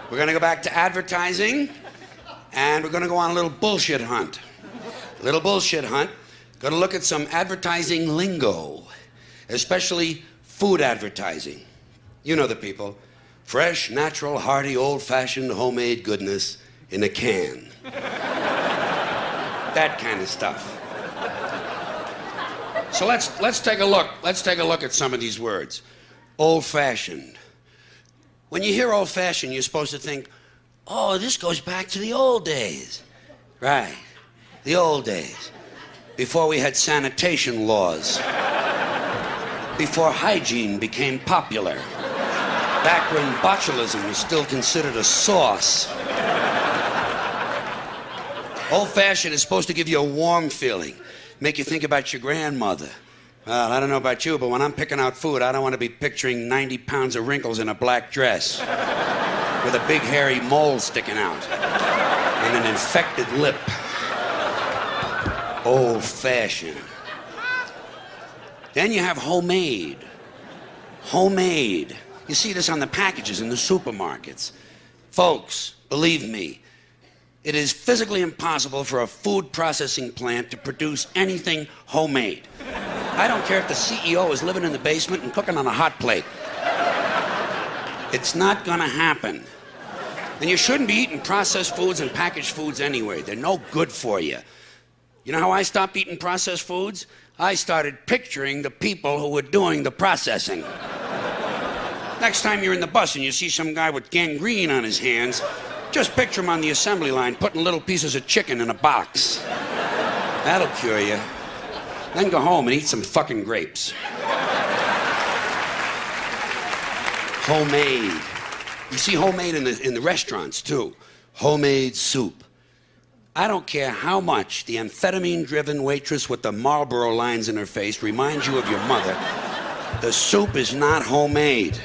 We're going to go back to advertising, and we're going to go on a little bullshit hunt. Little bullshit hunt. Going to look at some advertising lingo, especially food advertising. You know the people. Fresh, natural, hearty, old-fashioned, homemade goodness in a can. That kind of stuff. So let's take a look. Let's take a look at some of these words. Old-fashioned. When you hear old-fashioned, you're supposed to think, oh, this goes back to the old days. Right. The old days. Before we had sanitation laws. Before hygiene became popular. Back when botulism was still considered a sauce. Old-fashioned is supposed to give you a warm feeling. Make you think about your grandmother. Well, I don't know about you, but when I'm picking out food, I don't want to be picturing 90 pounds of wrinkles in a black dress with a big hairy mole sticking out and an infected lip. Old-fashioned. Then you have homemade. Homemade. You see this on the packages in the supermarkets. Folks, believe me, it is physically impossible for a food processing plant to produce anything homemade. I don't care if the CEO is living in the basement and cooking on a hot plate. It's not gonna happen. And you shouldn't be eating processed foods and packaged foods anyway. They're no good for you. You know how I stopped eating processed foods? I started picturing the people who were doing the processing. Next time you're in the bus and you see some guy with gangrene on his hands, just picture him on the assembly line putting little pieces of chicken in a box. That'll cure you. Then go home and eat some fucking grapes. Homemade. You see homemade in the restaurants, too. Homemade soup. I don't care how much the amphetamine-driven waitress with the Marlboro lines in her face reminds you of your mother, the soup is not homemade.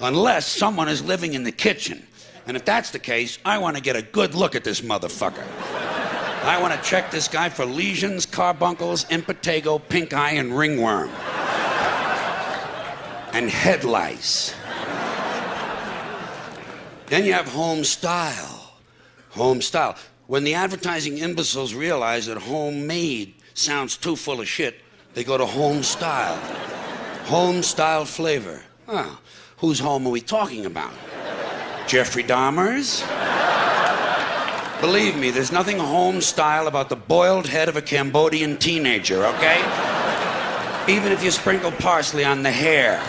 Unless someone is living in the kitchen. And if that's the case, I want to get a good look at this motherfucker. I want to check this guy for lesions, carbuncles, impetigo, pink eye, and ringworm. And head lice. Then you have home style. Home style. When the advertising imbeciles realize that homemade sounds too full of shit, they go to home style. Home style flavor. Oh, whose home are we talking about? Jeffrey Dahmer's? Believe me, there's nothing home style about the boiled head of a Cambodian teenager, okay? Even if you sprinkle parsley on the hair.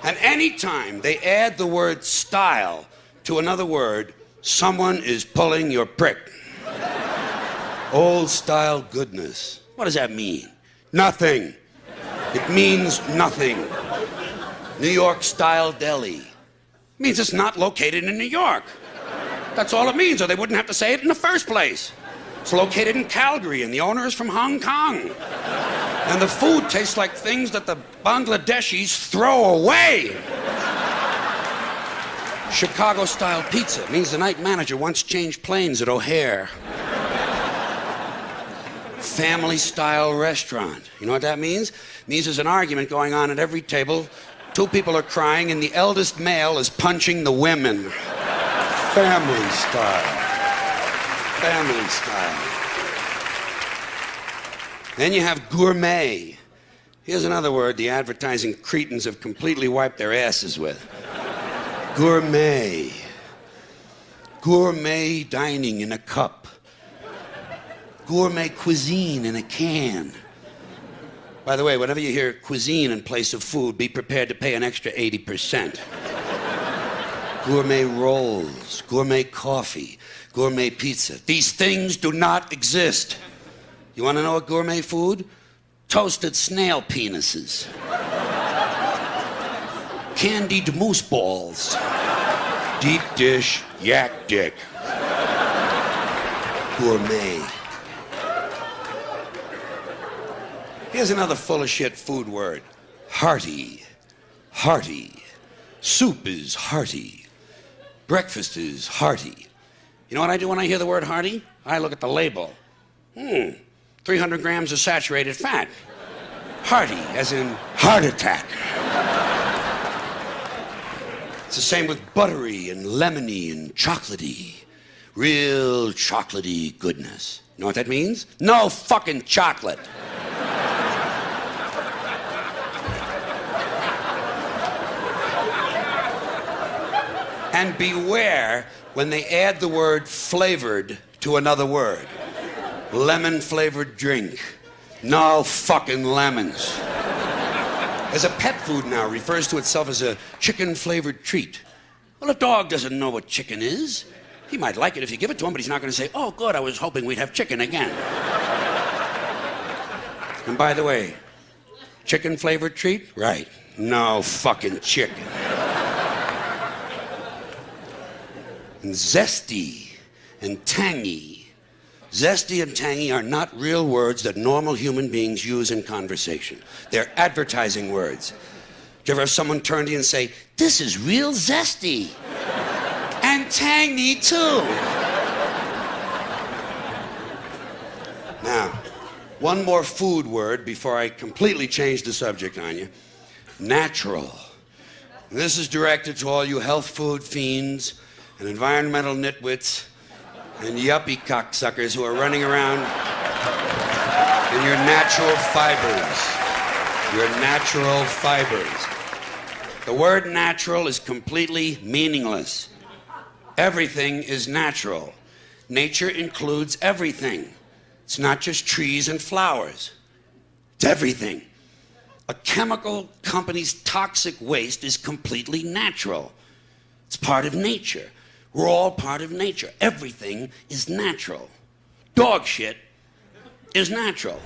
And anytime they add the word style to another word, someone is pulling your prick. Old style goodness. What does that mean? Nothing. It means nothing. New York style deli. It means it's not located in New York. That's all it means, or they wouldn't have to say it in the first place. It's located in Calgary, and the owner is from Hong Kong. And the food tastes like things that the Bangladeshis throw away. Chicago-style pizza means the night manager once changed planes at O'Hare. Family-style restaurant. You know what that means? It means there's an argument going on at every table. Two people are crying, and the eldest male is punching the women. Family style. Family style. Then you have gourmet. Here's another word the advertising cretins have completely wiped their asses with. Gourmet. Gourmet dining in a cup. Gourmet cuisine in a can. By the way, whenever you hear cuisine in place of food, be prepared to pay an extra 80%. Gourmet rolls, gourmet coffee, gourmet pizza. These things do not exist. You want to know what gourmet food? Toasted snail penises. Candied moose balls. Deep dish yak dick. Gourmet. Here's another full of shit food word. Hearty. Hearty. Soup is hearty. Breakfast is hearty. You know what I do when I hear the word hearty? I look at the label. 300 grams of saturated fat. Hearty, as in heart attack. It's the same with buttery and lemony and chocolatey. Real chocolatey goodness. You know what that means? No fucking chocolate. And beware when they add the word flavored to another word. Lemon-flavored drink. No fucking lemons. As a pet food now refers to itself as a chicken-flavored treat. Well, a dog doesn't know what chicken is. He might like it if you give it to him, but he's not going to say, oh, good, I was hoping we'd have chicken again. And by the way, chicken-flavored treat? Right. No fucking chicken. And zesty and tangy. Zesty and tangy are not real words that normal human beings use in conversation. They're advertising words. Do you ever have someone turn to you and say, this is real zesty? And tangy, too. Now, one more food word before I completely change the subject on you. Natural. And this is directed to all you health food fiends and environmental nitwits and yuppie cocksuckers who are running around in your natural fibers. Your natural fibers. The word natural is completely meaningless. Everything is natural. Nature includes everything. It's not just trees and flowers. It's everything. A chemical company's toxic waste is completely natural. It's part of nature. We're all part of nature. Everything is natural. Dog shit is natural.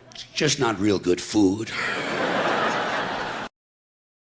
It's just not real good food.